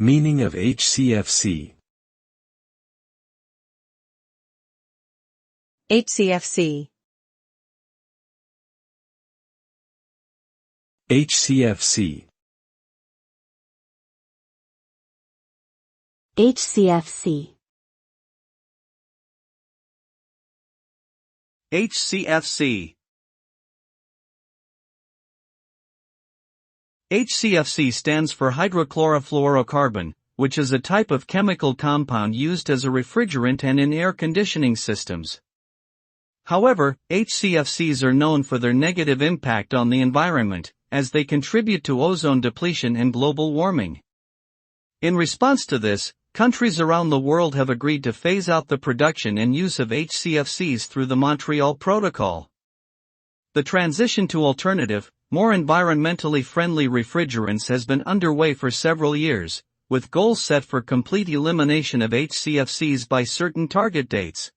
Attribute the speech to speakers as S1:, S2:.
S1: Meaning of HCFC.
S2: HCFC.
S1: HCFC.
S3: HCFC.
S4: HCFC. HCFC stands for hydrochlorofluorocarbon, which is a type of chemical compound used as a refrigerant and in air conditioning systems. However, HCFCs are known for their negative impact on the environment, as they contribute to ozone depletion and global warming. In response to this, countries around the world have agreed to phase out the production and use of HCFCs through the Montreal Protocol. The transition to alternative, more environmentally friendly refrigerants has been underway for several years, with goals set for complete elimination of HCFCs by certain target dates.